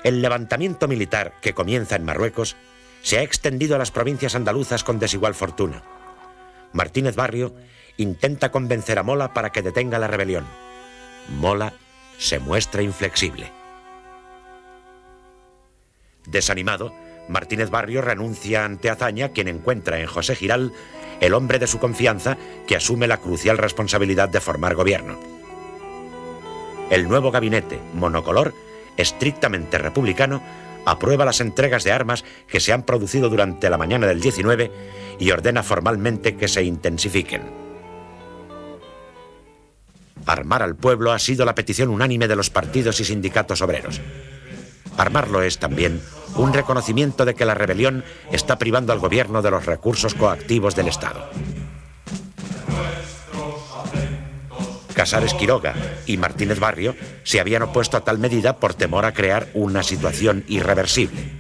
El levantamiento militar que comienza en Marruecos se ha extendido a las provincias andaluzas con desigual fortuna. Martínez Barrio intenta convencer a Mola para que detenga la rebelión. Mola se muestra inflexible. Desanimado, Martínez Barrio renuncia ante Azaña, quien encuentra en José Giral el hombre de su confianza que asume la crucial responsabilidad de formar gobierno. El nuevo gabinete, monocolor, estrictamente republicano, aprueba las entregas de armas que se han producido durante la mañana del 19 y ordena formalmente que se intensifiquen. Armar al pueblo ha sido la petición unánime de los partidos y sindicatos obreros. Armarlo es también un reconocimiento de que la rebelión está privando al gobierno de los recursos coactivos del Estado. Casares Quiroga y Martínez Barrio se habían opuesto a tal medida por temor a crear una situación irreversible.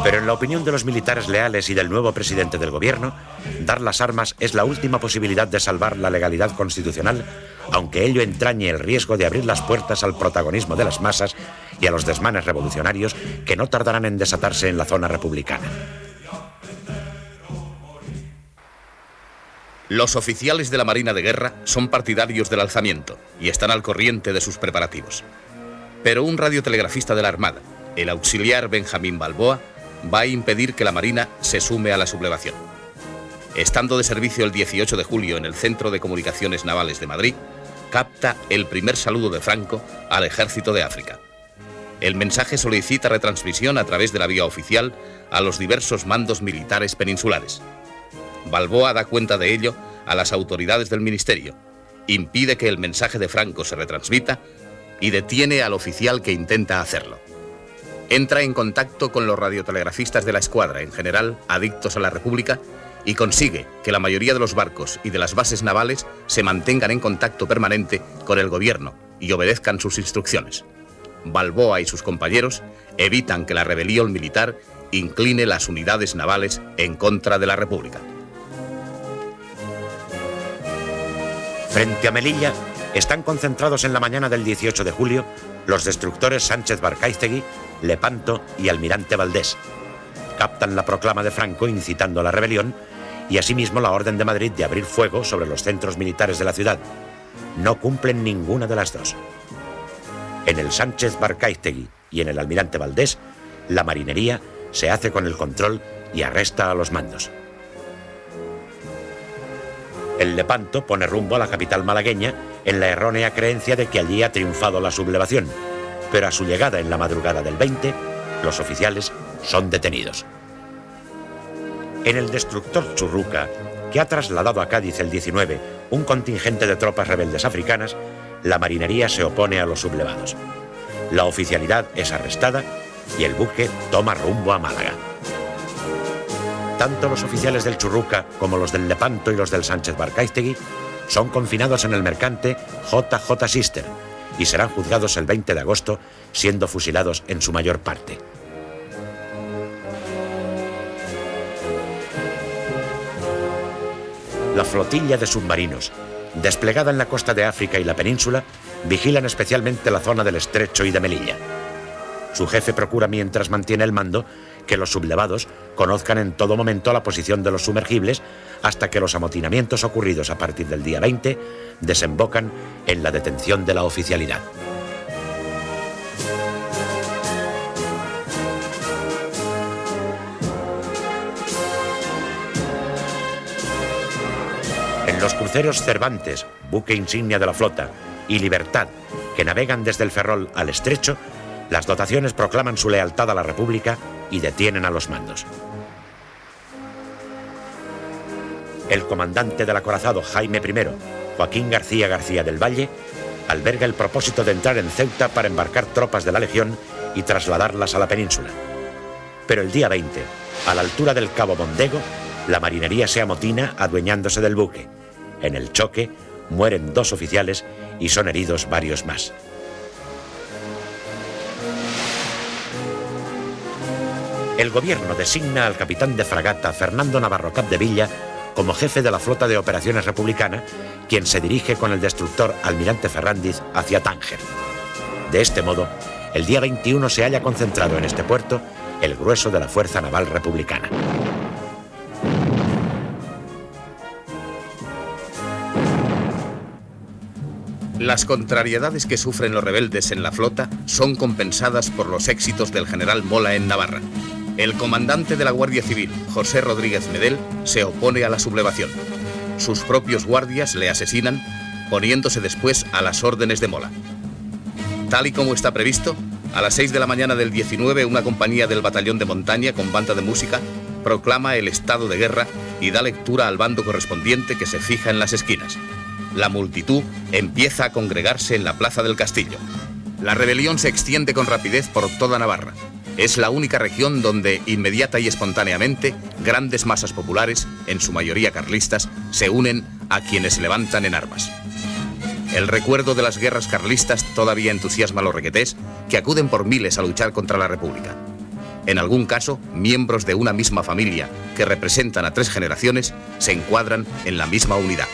Pero en la opinión de los militares leales y del nuevo presidente del gobierno, dar las armas es la última posibilidad de salvar la legalidad constitucional, aunque ello entrañe el riesgo de abrir las puertas al protagonismo de las masas y a los desmanes revolucionarios que no tardarán en desatarse en la zona republicana. Los oficiales de la Marina de Guerra son partidarios del alzamiento y están al corriente de sus preparativos. Pero un radiotelegrafista de la Armada, el auxiliar Benjamín Balboa, va a impedir que la Marina se sume a la sublevación. Estando de servicio el 18 de julio en el Centro de Comunicaciones Navales de Madrid, capta el primer saludo de Franco al Ejército de África. El mensaje solicita retransmisión a través de la vía oficial a los diversos mandos militares peninsulares. Balboa da cuenta de ello a las autoridades del ministerio, impide que el mensaje de Franco se retransmita y detiene al oficial que intenta hacerlo. Entra en contacto con los radiotelegrafistas de la escuadra, en general adictos a la República, y consigue que la mayoría de los barcos y de las bases navales se mantengan en contacto permanente con el gobierno y obedezcan sus instrucciones. Balboa y sus compañeros evitan que la rebelión militar incline las unidades navales en contra de la República. Frente a Melilla están concentrados en la mañana del 18 de julio los destructores Sánchez Barcaiztegui, Lepanto y Almirante Valdés. Captan la proclama de Franco incitando a la rebelión y asimismo la orden de Madrid de abrir fuego sobre los centros militares de la ciudad. No cumplen ninguna de las dos. En el Sánchez Barcaiztegui y en el Almirante Valdés, la marinería se hace con el control y arresta a los mandos. El Lepanto pone rumbo a la capital malagueña en la errónea creencia de que allí ha triunfado la sublevación, pero a su llegada en la madrugada del 20, los oficiales son detenidos. En el destructor Churruca, que ha trasladado a Cádiz el 19 un contingente de tropas rebeldes africanas, la marinería se opone a los sublevados. La oficialidad es arrestada y el buque toma rumbo a Málaga. Tanto los oficiales del Churruca como los del Lepanto y los del Sánchez Barcaiztegui son confinados en el mercante JJ Sister y serán juzgados el 20 de agosto, siendo fusilados en su mayor parte. La flotilla de submarinos, desplegada en la costa de África y la península, vigilan especialmente la zona del Estrecho y de Melilla. Su jefe procura, mientras mantiene el mando, que los sublevados conozcan en todo momento la posición de los sumergibles hasta que los amotinamientos ocurridos a partir del día 20 desembocan en la detención de la oficialidad. En los cruceros Cervantes, buque insignia de la flota, y Libertad, que navegan desde el Ferrol al Estrecho, las dotaciones proclaman su lealtad a la República y detienen a los mandos. El comandante del acorazado Jaime I, Joaquín García García del Valle, alberga el propósito de entrar en Ceuta para embarcar tropas de la Legión y trasladarlas a la península. Pero el día 20, a la altura del Cabo Mondego, la marinería se amotina adueñándose del buque. En el choque mueren 2 oficiales y son heridos varios más. El gobierno designa al capitán de fragata Fernando Navarro Capdevilla como jefe de la flota de operaciones republicana, quien se dirige con el destructor Almirante Ferrándiz hacia Tánger. De este modo, el día 21 se halla concentrado en este puerto el grueso de la fuerza naval republicana. Las contrariedades que sufren los rebeldes en la flota son compensadas por los éxitos del general Mola en Navarra. El comandante de la Guardia Civil, José Rodríguez Medel, se opone a la sublevación. Sus propios guardias le asesinan, poniéndose después a las órdenes de Mola. Tal y como está previsto, a las 6 de la mañana del 19, una compañía del batallón de montaña con banda de música proclama el estado de guerra y da lectura al bando correspondiente que se fija en las esquinas. La multitud empieza a congregarse en la plaza del castillo. La rebelión se extiende con rapidez por toda Navarra. Es la única región donde, inmediata y espontáneamente, grandes masas populares, en su mayoría carlistas, se unen a quienes se levantan en armas. El recuerdo de las guerras carlistas todavía entusiasma a los requetés, que acuden por miles a luchar contra la República. En algún caso, miembros de una misma familia, que representan a 3 generaciones, se encuadran en la misma unidad.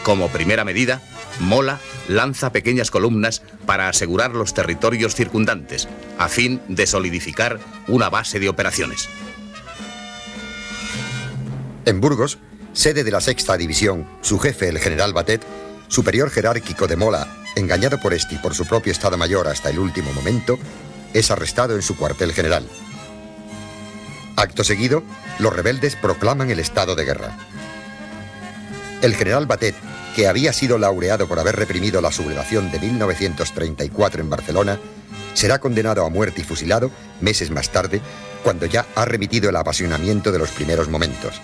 Como primera medida, Mola lanza pequeñas columnas para asegurar los territorios circundantes, a fin de solidificar una base de operaciones. En Burgos, sede de la 6ª División, su jefe, el general Batet, superior jerárquico de Mola, engañado por este y por su propio Estado Mayor hasta el último momento, es arrestado en su cuartel general. Acto seguido, los rebeldes proclaman el estado de guerra. El general Batet, que había sido laureado por haber reprimido la sublevación de 1934 en Barcelona, será condenado a muerte y fusilado meses más tarde, cuando ya ha remitido el apasionamiento de los primeros momentos.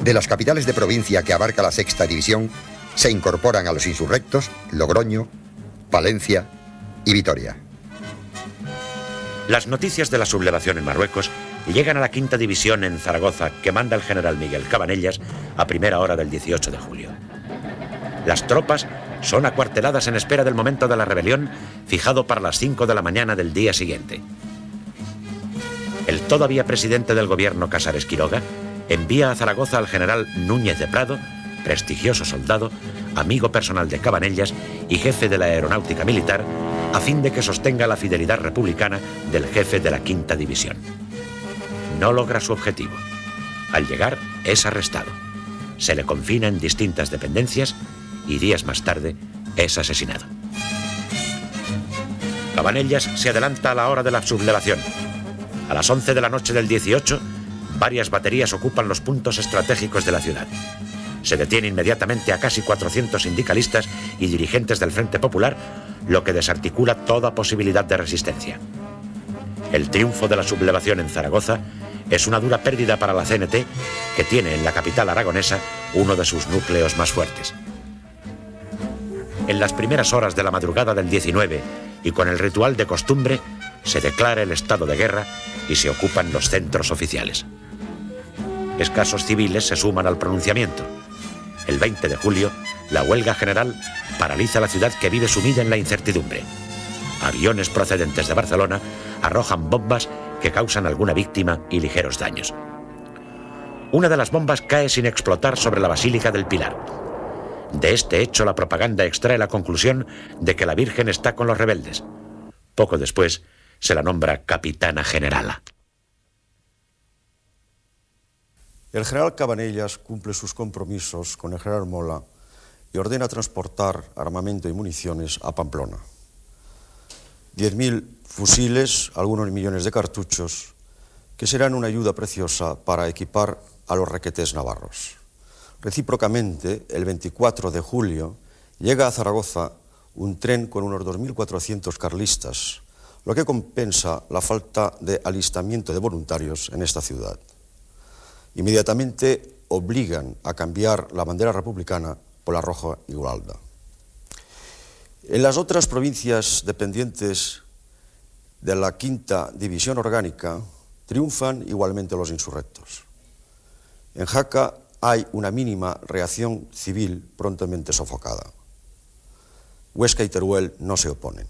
De las capitales de provincia que abarca la 6ª División, se incorporan a los insurrectos Logroño, Palencia y Vitoria. Las noticias de la sublevación en Marruecos llegan a la 5ª División en Zaragoza, que manda el general Miguel Cabanellas a primera hora del 18 de julio. Las tropas son acuarteladas en espera del momento de la rebelión, fijado para las 5 de la mañana del día siguiente. El todavía presidente del gobierno, Casares Quiroga, envía a Zaragoza al general Núñez de Prado, prestigioso soldado, amigo personal de Cabanellas y jefe de la aeronáutica militar, a fin de que sostenga la fidelidad republicana del jefe de la 5ª División. No logra su objetivo. Al llegar, es arrestado. Se le confina en distintas dependencias y días más tarde es asesinado. Cabanellas se adelanta a la hora de la sublevación. A las 11 de la noche del 18, varias baterías ocupan los puntos estratégicos de la ciudad. Se detiene inmediatamente a casi 400 sindicalistas y dirigentes del Frente Popular, lo que desarticula toda posibilidad de resistencia. El triunfo de la sublevación en Zaragoza es una dura pérdida para la CNT, que tiene en la capital aragonesa uno de sus núcleos más fuertes. En las primeras horas de la madrugada del 19, y con el ritual de costumbre, se declara el estado de guerra y se ocupan los centros oficiales. Escasos civiles se suman al pronunciamiento. El 20 de julio, la huelga general paraliza la ciudad, que vive sumida en la incertidumbre. Aviones procedentes de Barcelona arrojan bombas que causan alguna víctima y ligeros daños. Una de las bombas cae sin explotar sobre la Basílica del Pilar. De este hecho, la propaganda extrae la conclusión de que la Virgen está con los rebeldes. Poco después, se la nombra capitana generala. El general Cabanellas cumple sus compromisos con el general Mola y ordena transportar armamento y municiones a Pamplona. 10.000 fusiles, algunos millones de cartuchos, que serán una ayuda preciosa para equipar a los requetés navarros. Recíprocamente, el 24 de julio, llega a Zaragoza un tren con unos 2.400 carlistas, lo que compensa la falta de alistamiento de voluntarios en esta ciudad. Inmediatamente obligan a cambiar la bandera republicana por la roja y gualda. En las otras provincias dependientes de la 5ª División Orgánica triunfan igualmente los insurrectos. En Jaca hay una mínima reacción civil prontamente sofocada. Huesca y Teruel no se oponen.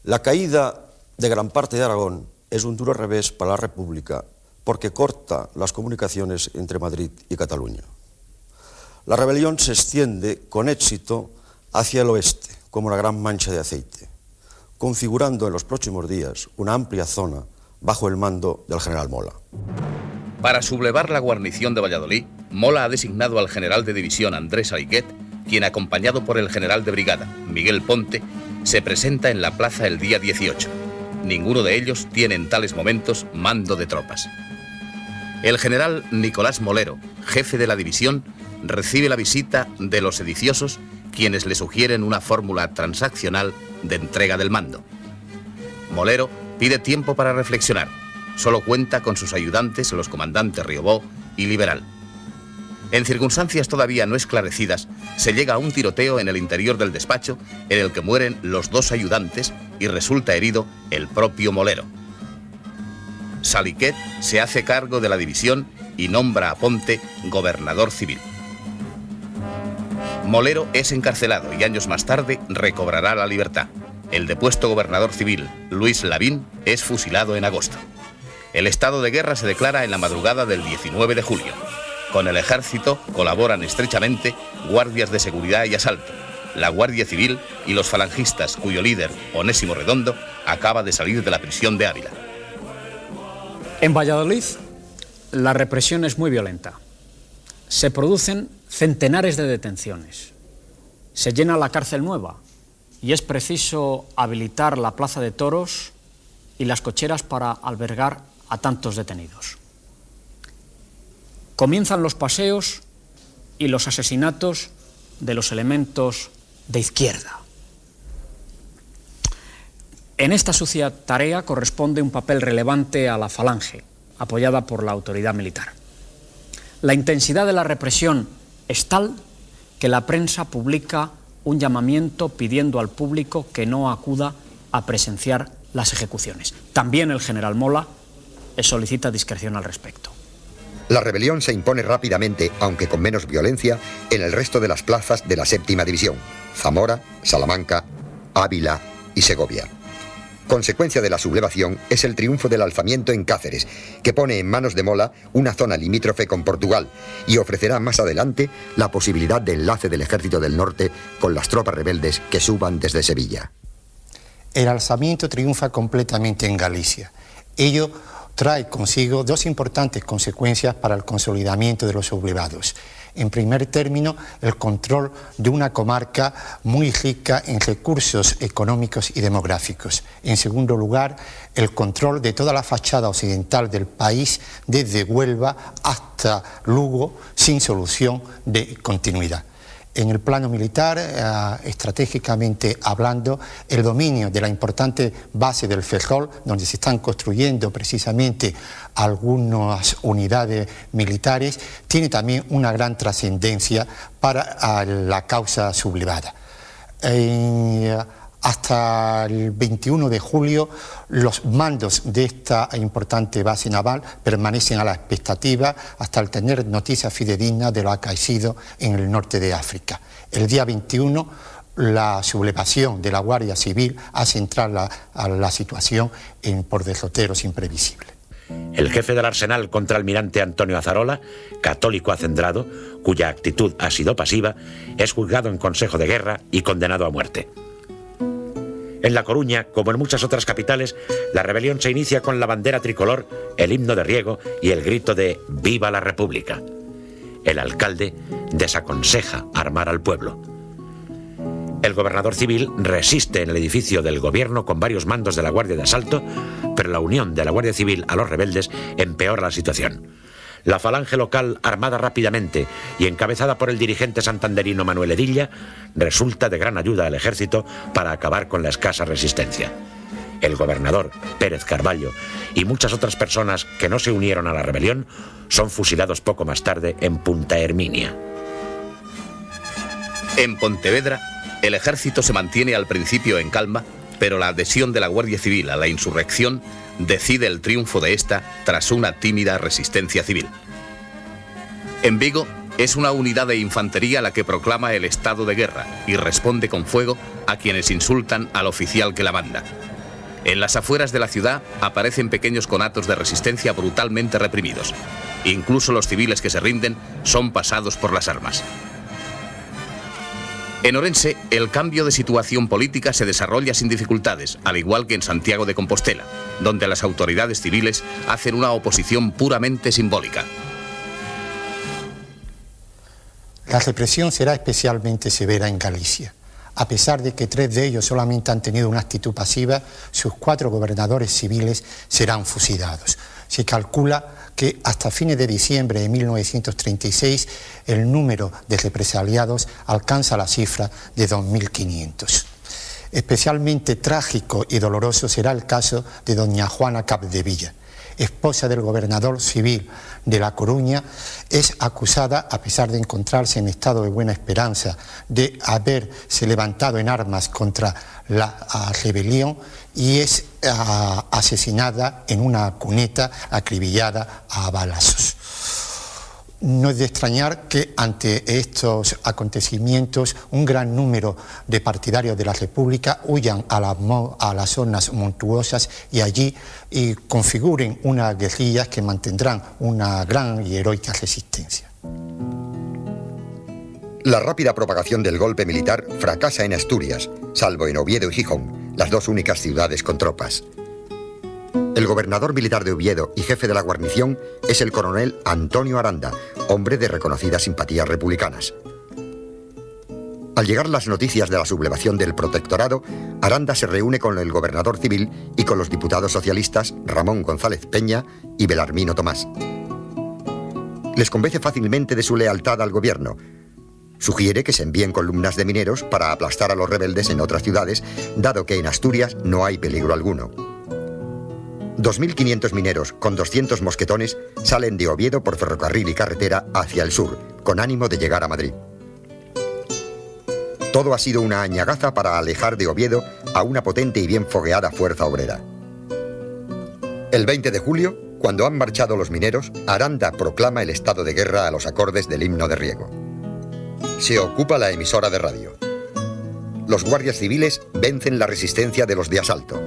La caída de gran parte de Aragón es un duro revés para la República, porque corta las comunicaciones entre Madrid y Cataluña. La rebelión se extiende con éxito hacia el oeste, como una gran mancha de aceite, configurando en los próximos días una amplia zona bajo el mando del general Mola. Para sublevar la guarnición de Valladolid, Mola ha designado al general de división Andrés Saliquet, quien, acompañado por el general de brigada Miguel Ponte, se presenta en la plaza el día 18. Ninguno de ellos tiene en tales momentos mando de tropas. El general Nicolás Molero, jefe de la división, recibe la visita de los sediciosos, quienes le sugieren una fórmula transaccional de entrega del mando. Molero pide tiempo para reflexionar. Solo cuenta con sus ayudantes, los comandantes Riobó y Liberal. En circunstancias todavía no esclarecidas, se llega a un tiroteo en el interior del despacho, en el que mueren los 2 ayudantes y resulta herido el propio Molero. Saliquet se hace cargo de la división y nombra a Ponte gobernador civil. Molero es encarcelado y años más tarde recobrará la libertad. El depuesto gobernador civil, Luis Lavín, es fusilado en agosto. El estado de guerra se declara en la madrugada del 19 de julio. Con el ejército colaboran estrechamente guardias de seguridad y asalto, la Guardia Civil y los falangistas, cuyo líder, Onésimo Redondo, acaba de salir de la prisión de Ávila. En Valladolid, la represión es muy violenta. Se producen centenares de detenciones. Se llena la cárcel nueva y es preciso habilitar la plaza de toros y las cocheras para albergar a tantos detenidos. Comienzan los paseos y los asesinatos de los elementos de izquierda. En esta sucia tarea corresponde un papel relevante a la Falange, apoyada por la autoridad militar. La intensidad de la represión es tal que la prensa publica un llamamiento pidiendo al público que no acuda a presenciar las ejecuciones. También el general Mola solicita discreción al respecto. La rebelión se impone rápidamente, aunque con menos violencia, en el resto de las plazas de la séptima división: Zamora, Salamanca, Ávila y Segovia. Consecuencia de la sublevación es el triunfo del alzamiento en Cáceres, que pone en manos de Mola una zona limítrofe con Portugal y ofrecerá más adelante la posibilidad de enlace del Ejército del Norte con las tropas rebeldes que suban desde Sevilla. El alzamiento triunfa completamente en Galicia. Ello trae consigo 2 importantes consecuencias para el consolidamiento de los sublevados. En primer término, el control de una comarca muy rica en recursos económicos y demográficos. En segundo lugar, el control de toda la fachada occidental del país, desde Huelva hasta Lugo, sin solución de continuidad. En el plano militar, estratégicamente hablando, el dominio de la importante base del Ferrol, donde se están construyendo precisamente algunas unidades militares, tiene también una gran trascendencia para la causa sublevada. Hasta el 21 de julio, los mandos de esta importante base naval permanecen a la expectativa hasta el tener noticias fidedignas de lo acaecido en el norte de África. El día 21, la sublevación de la Guardia Civil hace entrar la situación por derroteros imprevisibles. El jefe del arsenal contraalmirante Antonio Azarola, católico acendrado, cuya actitud ha sido pasiva, es juzgado en Consejo de Guerra y condenado a muerte. En La Coruña, como en muchas otras capitales, la rebelión se inicia con la bandera tricolor, el himno de Riego y el grito de ¡Viva la República! El alcalde desaconseja armar al pueblo. El gobernador civil resiste en el edificio del gobierno con varios mandos de la Guardia de Asalto, pero la unión de la Guardia Civil a los rebeldes empeora la situación. La falange local, armada rápidamente y encabezada por el dirigente santanderino Manuel Edilla, resulta de gran ayuda al ejército para acabar con la escasa resistencia. El gobernador, Pérez Carballo, y muchas otras personas que no se unieron a la rebelión son fusilados poco más tarde en Punta Herminia. En Pontevedra, el ejército se mantiene al principio en calma, pero la adhesión de la Guardia Civil a la insurrección decide el triunfo de esta tras una tímida resistencia civil. En Vigo, es una unidad de infantería la que proclama el estado de guerra y responde con fuego a quienes insultan al oficial que la manda. En las afueras de la ciudad aparecen pequeños conatos de resistencia brutalmente reprimidos. Incluso los civiles que se rinden son pasados por las armas. En Orense, el cambio de situación política se desarrolla sin dificultades, al igual que en Santiago de Compostela, donde las autoridades civiles hacen una oposición puramente simbólica. La represión será especialmente severa en Galicia. A pesar de que 3 de ellos solamente han tenido una actitud pasiva, sus 4 gobernadores civiles serán fusilados. Se calcula que hasta fines de diciembre de 1936 el número de represaliados alcanza la cifra de 2.500. Especialmente trágico y doloroso será el caso de doña Juana Capdevila, esposa del gobernador civil de La Coruña. Es acusada, a pesar de encontrarse en estado de buena esperanza, de haberse levantado en armas contra la rebelión, y es asesinada en una cuneta, acribillada a balazos. No es de extrañar que ante estos acontecimientos un gran número de partidarios de la República huyan a las zonas montuosas y allí configuren unas guerrillas que mantendrán una gran y heroica resistencia. La rápida propagación del golpe militar fracasa en Asturias, salvo en Oviedo y Gijón, las 2 únicas ciudades con tropas. El gobernador militar de Oviedo y jefe de la guarnición es el coronel Antonio Aranda, hombre de reconocidas simpatías republicanas. Al llegar las noticias de la sublevación del protectorado, Aranda se reúne con el gobernador civil y con los diputados socialistas Ramón González Peña y Belarmino Tomás. Les convence fácilmente de su lealtad al gobierno. Sugiere que se envíen columnas de mineros para aplastar a los rebeldes en otras ciudades, dado que en Asturias no hay peligro alguno. 2.500 mineros con 200 mosquetones salen de Oviedo por ferrocarril y carretera hacia el sur, con ánimo de llegar a Madrid. Todo ha sido una añagaza para alejar de Oviedo a una potente y bien fogueada fuerza obrera. El 20 de julio, cuando han marchado los mineros, Aranda proclama el estado de guerra a los acordes del himno de Riego. Se ocupa la emisora de radio. Los guardias civiles vencen la resistencia de los de asalto.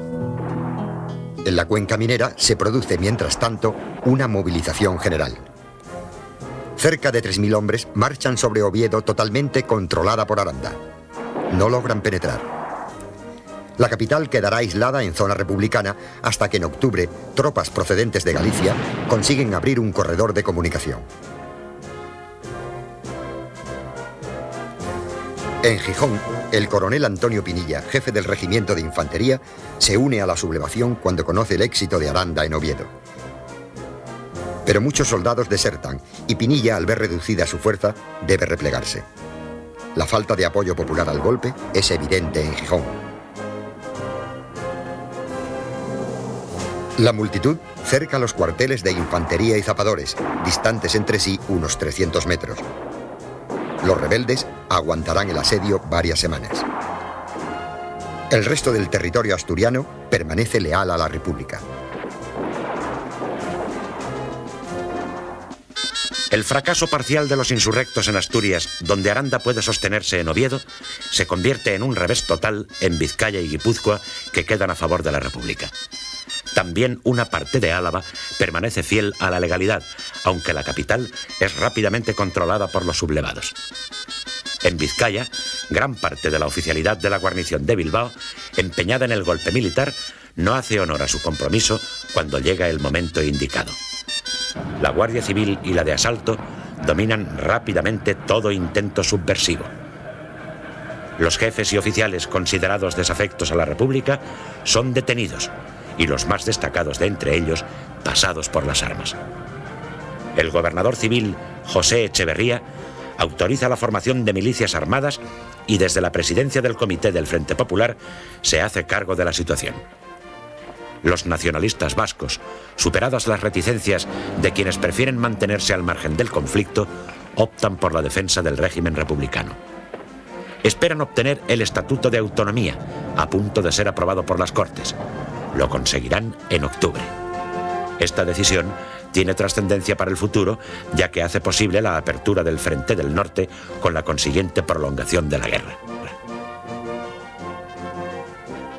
En la cuenca minera se produce, mientras tanto, una movilización general. Cerca de 3.000 hombres marchan sobre Oviedo totalmente controlada por Aranda. No logran penetrar. La capital quedará aislada en zona republicana hasta que en octubre tropas procedentes de Galicia consiguen abrir un corredor de comunicación. En Gijón, el coronel Antonio Pinilla, jefe del regimiento de infantería, se une a la sublevación cuando conoce el éxito de Aranda en Oviedo. Pero muchos soldados desertan y Pinilla, al ver reducida su fuerza, debe replegarse. La falta de apoyo popular al golpe es evidente en Gijón. La multitud cerca los cuarteles de infantería y zapadores, distantes entre sí unos 300 metros. Los rebeldes aguantarán el asedio varias semanas. El resto del territorio asturiano permanece leal a la República. El fracaso parcial de los insurrectos en Asturias, donde Aranda puede sostenerse en Oviedo, se convierte en un revés total en Vizcaya y Guipúzcoa, que quedan a favor de la República. También una parte de Álava permanece fiel a la legalidad, aunque la capital es rápidamente controlada por los sublevados. En Vizcaya, gran parte de la oficialidad de la guarnición de Bilbao, empeñada en el golpe militar, no hace honor a su compromiso cuando llega el momento indicado. La Guardia Civil y la de asalto dominan rápidamente todo intento subversivo. Los jefes y oficiales considerados desafectos a la República son detenidos y los más destacados de entre ellos pasados por las armas. El gobernador civil José Echeverría autoriza la formación de milicias armadas y desde la presidencia del Comité del Frente Popular se hace cargo de la situación. Los nacionalistas vascos, superadas las reticencias de quienes prefieren mantenerse al margen del conflicto, optan por la defensa del régimen republicano. Esperan obtener el Estatuto de Autonomía, a punto de ser aprobado por las Cortes. Lo conseguirán en octubre. Esta decisión tiene trascendencia para el futuro, ya que hace posible la apertura del Frente del Norte con la consiguiente prolongación de la guerra.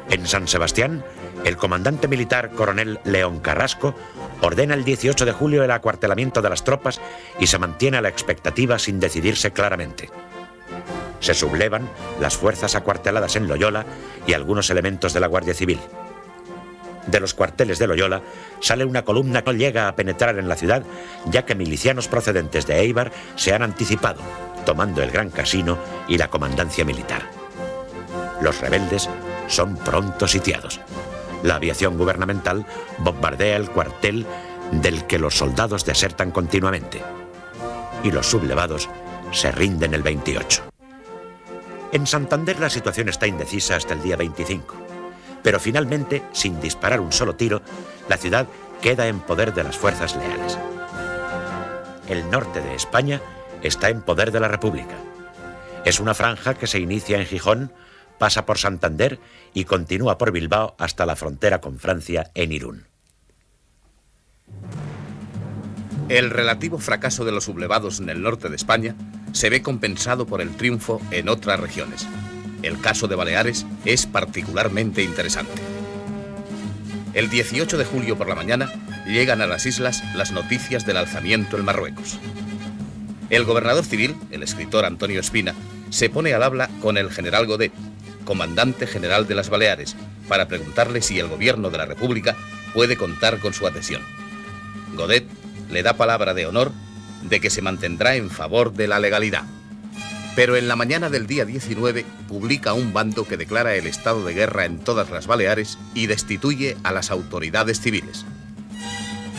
En San Sebastián, el comandante militar coronel León Carrasco ordena el 18 de julio el acuartelamiento de las tropas y se mantiene a la expectativa sin decidirse claramente. Se sublevan las fuerzas acuarteladas en Loyola y algunos elementos de la Guardia Civil. De los cuarteles de Loyola sale una columna que no llega a penetrar en la ciudad, ya que milicianos procedentes de Éibar se han anticipado, tomando el Gran Casino y la comandancia militar. Los rebeldes son pronto sitiados. La aviación gubernamental bombardea el cuartel del que los soldados desertan continuamente. Y los sublevados se rinden el 28. En Santander la situación está indecisa hasta el día 25. Pero finalmente, sin disparar un solo tiro, la ciudad queda en poder de las fuerzas leales. El norte de España está en poder de la República. Es una franja que se inicia en Gijón, pasa por Santander y continúa por Bilbao hasta la frontera con Francia en Irún. El relativo fracaso de los sublevados en el norte de España se ve compensado por el triunfo en otras regiones. El caso de Baleares es particularmente interesante. El 18 de julio por la mañana llegan a las islas las noticias del alzamiento en Marruecos. El gobernador civil, el escritor Antonio Espina, se pone al habla con el general Godet, comandante general de las Baleares, para preguntarle si el gobierno de la República puede contar con su adhesión. Godet le da palabra de honor de que se mantendrá en favor de la legalidad. Pero en la mañana del día 19 publica un bando que declara el estado de guerra en todas las Baleares y destituye a las autoridades civiles.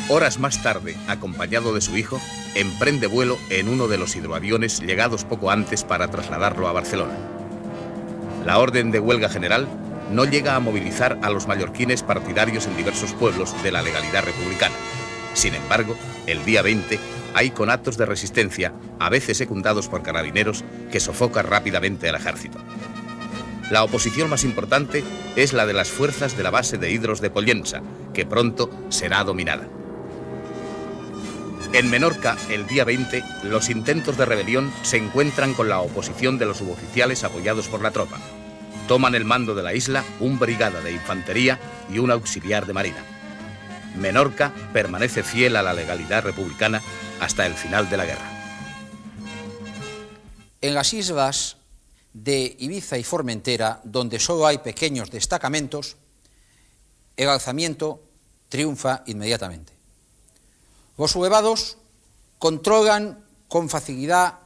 Horas más tarde, acompañado de su hijo, emprende vuelo en uno de los hidroaviones llegados poco antes para trasladarlo a Barcelona. La orden de huelga general no llega a movilizar a los mallorquines partidarios en diversos pueblos de la legalidad republicana. Sin embargo, el día 20 hay conatos de resistencia, a veces secundados por carabineros, que sofocan rápidamente al ejército. La oposición más importante es la de las fuerzas de la base de Hidros de Pollensa, que pronto será dominada. En Menorca, el día 20, los intentos de rebelión se encuentran con la oposición de los suboficiales apoyados por la tropa. Toman el mando de la isla un brigada de infantería y un auxiliar de marina. Menorca permanece fiel a la legalidad republicana hasta el final de la guerra. En las islas de Ibiza y Formentera, donde solo hay pequeños destacamentos, el alzamiento triunfa inmediatamente. Los sublevados controlan con facilidad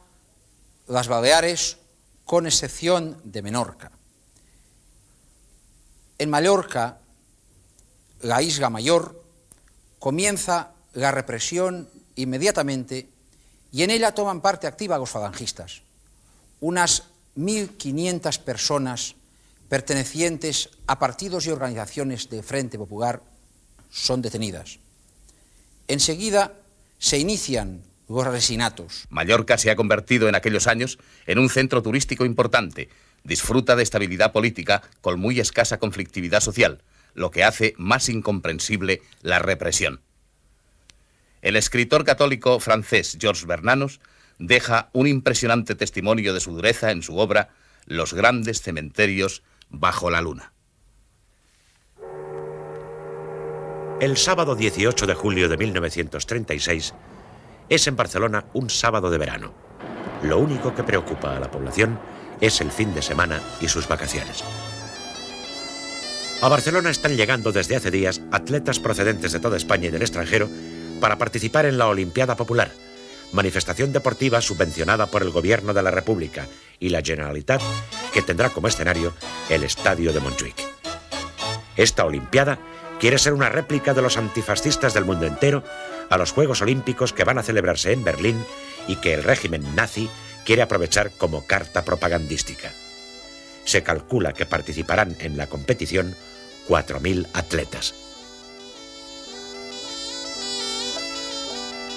las Baleares, con excepción de Menorca. En Mallorca, la isla mayor, comienza la represión inmediatamente y en ella toman parte activa los falangistas. Unas 1.500 personas pertenecientes a partidos y organizaciones del Frente Popular son detenidas. Enseguida se inician los asesinatos. Mallorca se ha convertido en aquellos años en un centro turístico importante. Disfruta de estabilidad política con muy escasa conflictividad social, lo que hace más incomprensible la represión. El escritor católico francés Georges Bernanos deja un impresionante testimonio de su dureza en su obra Los grandes cementerios bajo la luna. El sábado 18 de julio de 1936 es en Barcelona un sábado de verano. Lo único que preocupa a la población es el fin de semana y sus vacaciones. A Barcelona están llegando desde hace días atletas procedentes de toda España y del extranjero para participar en la Olimpiada Popular, manifestación deportiva subvencionada por el Gobierno de la República y la Generalitat, que tendrá como escenario el Estadio de Montjuïc. Esta Olimpiada quiere ser una réplica de los antifascistas del mundo entero a los Juegos Olímpicos que van a celebrarse en Berlín y que el régimen nazi quiere aprovechar como carta propagandística. Se calcula que participarán en la competición 4.000 atletas.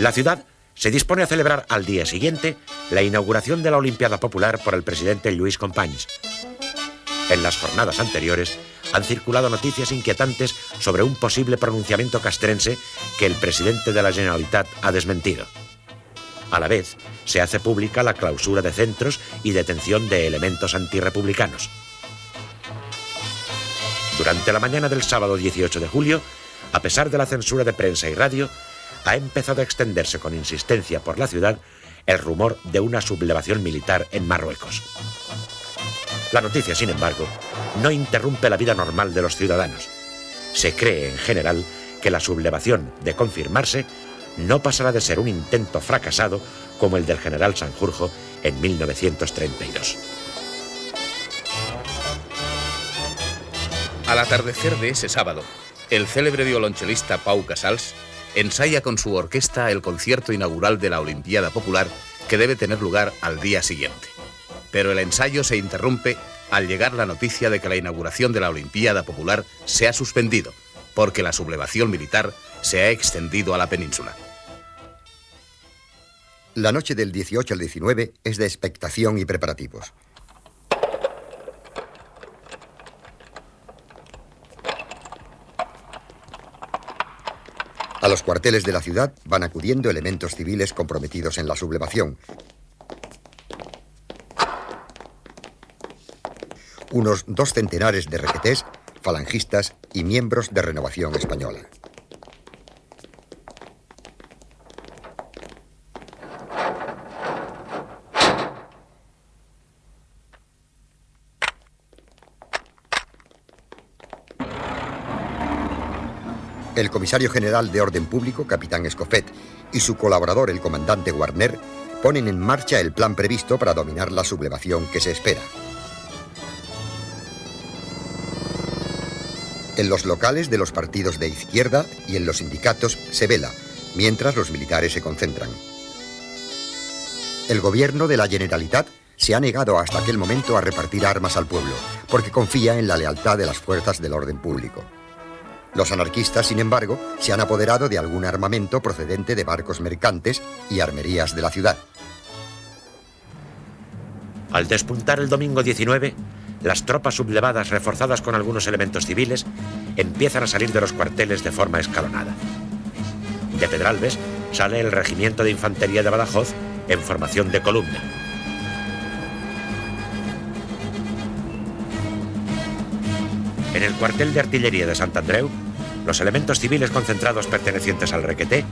La ciudad se dispone a celebrar al día siguiente la inauguración de la Olimpiada Popular por el presidente Lluís Companys. En las jornadas anteriores han circulado noticias inquietantes sobre un posible pronunciamiento castrense que el presidente de la Generalitat ha desmentido. A la vez, se hace pública la clausura de centros y detención de elementos antirrepublicanos. Durante la mañana del sábado 18 de julio, a pesar de la censura de prensa y radio, ha empezado a extenderse con insistencia por la ciudad el rumor de una sublevación militar en Marruecos. La noticia, sin embargo, no interrumpe la vida normal de los ciudadanos. Se cree, en general, que la sublevación, de confirmarse, no pasará de ser un intento fracasado como el del general Sanjurjo en 1932. Al atardecer de ese sábado, el célebre violonchelista Pau Casals ensaya con su orquesta el concierto inaugural de la Olimpiada Popular que debe tener lugar al día siguiente. Pero el ensayo se interrumpe al llegar la noticia de que la inauguración de la Olimpiada Popular se ha suspendido, porque la sublevación militar se ha extendido a la península. La noche del 18 al 19 es de expectación y preparativos. A los cuarteles de la ciudad van acudiendo elementos civiles comprometidos en la sublevación. Unos 2 centenares de requetés, falangistas y miembros de Renovación Española. El comisario general de Orden Público, capitán Escofet, y su colaborador, el comandante Warner, ponen en marcha el plan previsto para dominar la sublevación que se espera. En los locales de los partidos de izquierda y en los sindicatos se vela, mientras los militares se concentran. El gobierno de la Generalitat se ha negado hasta aquel momento a repartir armas al pueblo, porque confía en la lealtad de las fuerzas del orden público. Los anarquistas, sin embargo, se han apoderado de algún armamento procedente de barcos mercantes y armerías de la ciudad. Al despuntar el domingo 19, las tropas sublevadas, reforzadas con algunos elementos civiles, empiezan a salir de los cuarteles de forma escalonada. De Pedralbes sale el regimiento de infantería de Badajoz en formación de columna. En el cuartel de artillería de Sant Andreu, los elementos civiles concentrados pertenecientes al requeté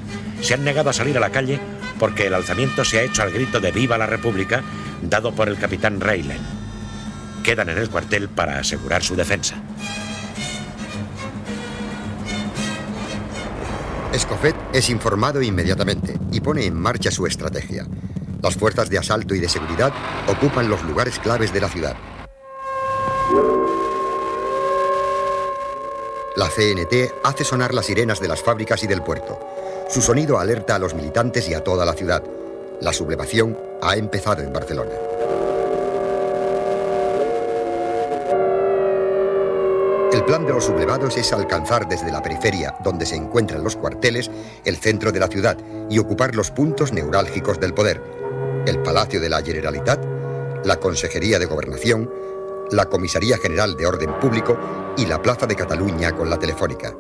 se han negado a salir a la calle porque el alzamiento se ha hecho al grito de ¡Viva la República!, dado por el capitán Reylen. Quedan en el cuartel para asegurar su defensa. Escofet es informado inmediatamente y pone en marcha su estrategia. Las fuerzas de asalto y de seguridad ocupan los lugares claves de la ciudad. La CNT hace sonar las sirenas de las fábricas y del puerto. Su sonido alerta a los militantes y a toda la ciudad. La sublevación ha empezado en Barcelona. El plan de los sublevados es alcanzar desde la periferia, donde se encuentran los cuarteles, el centro de la ciudad y ocupar los puntos neurálgicos del poder: el Palacio de la Generalitat, la Consejería de Gobernación, la Comisaría General de Orden Público y la Plaza de Cataluña con la Telefónica,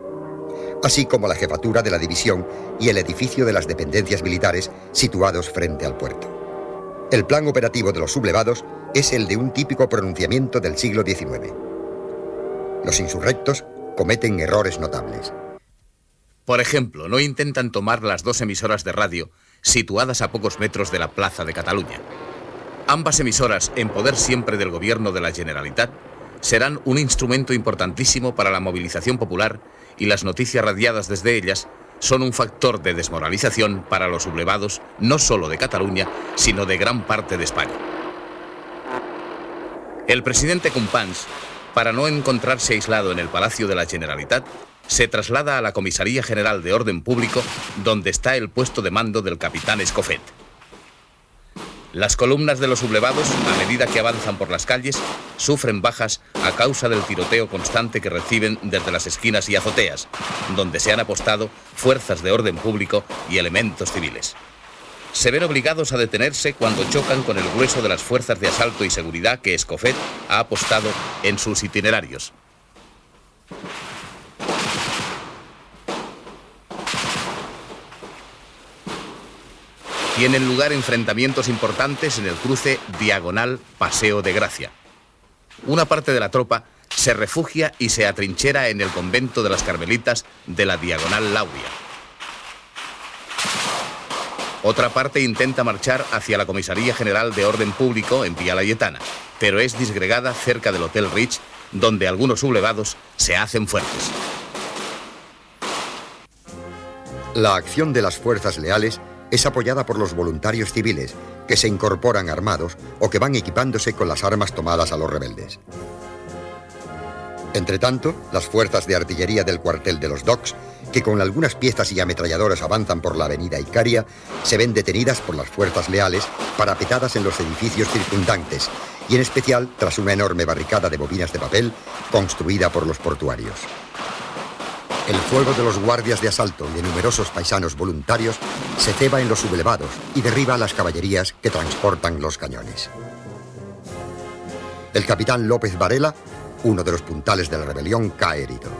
así como la jefatura de la división y el edificio de las dependencias militares situados frente al puerto. El plan operativo de los sublevados es el de un típico pronunciamiento del siglo XIX. Los insurrectos cometen errores notables. Por ejemplo, no intentan tomar las 2 emisoras de radio situadas a pocos metros de la Plaza de Cataluña. Ambas emisoras, en poder siempre del gobierno de la Generalitat, serán un instrumento importantísimo para la movilización popular, y las noticias radiadas desde ellas son un factor de desmoralización para los sublevados, no solo de Cataluña, sino de gran parte de España. El presidente Companys, para no encontrarse aislado en el Palacio de la Generalitat, se traslada a la Comisaría General de Orden Público, donde está el puesto de mando del capitán Escofet. Las columnas de los sublevados, a medida que avanzan por las calles, sufren bajas a causa del tiroteo constante que reciben desde las esquinas y azoteas, donde se han apostado fuerzas de orden público y elementos civiles. Se ven obligados a detenerse cuando chocan con el grueso de las fuerzas de asalto y seguridad que Escofet ha apostado en sus itinerarios. Tienen lugar enfrentamientos importantes en el cruce diagonal Paseo de Gracia. Una parte de la tropa se refugia y se atrinchera en el convento de las Carmelitas de la diagonal Lauria. Otra parte intenta marchar hacia la Comisaría General de Orden Público en Vía Layetana, pero es disgregada cerca del Hotel Rich, donde algunos sublevados se hacen fuertes. La acción de las fuerzas leales es apoyada por los voluntarios civiles, que se incorporan armados o que van equipándose con las armas tomadas a los rebeldes. Entretanto, las fuerzas de artillería del cuartel de los Docks, que con algunas piezas y ametralladoras avanzan por la avenida Icaria, se ven detenidas por las fuerzas leales parapetadas en los edificios circundantes, y en especial tras una enorme barricada de bobinas de papel construida por los portuarios. El fuego de los guardias de asalto y de numerosos paisanos voluntarios se ceba en los sublevados y derriba a las caballerías que transportan los cañones. El capitán López Varela, uno de los puntales de la rebelión, cae herido.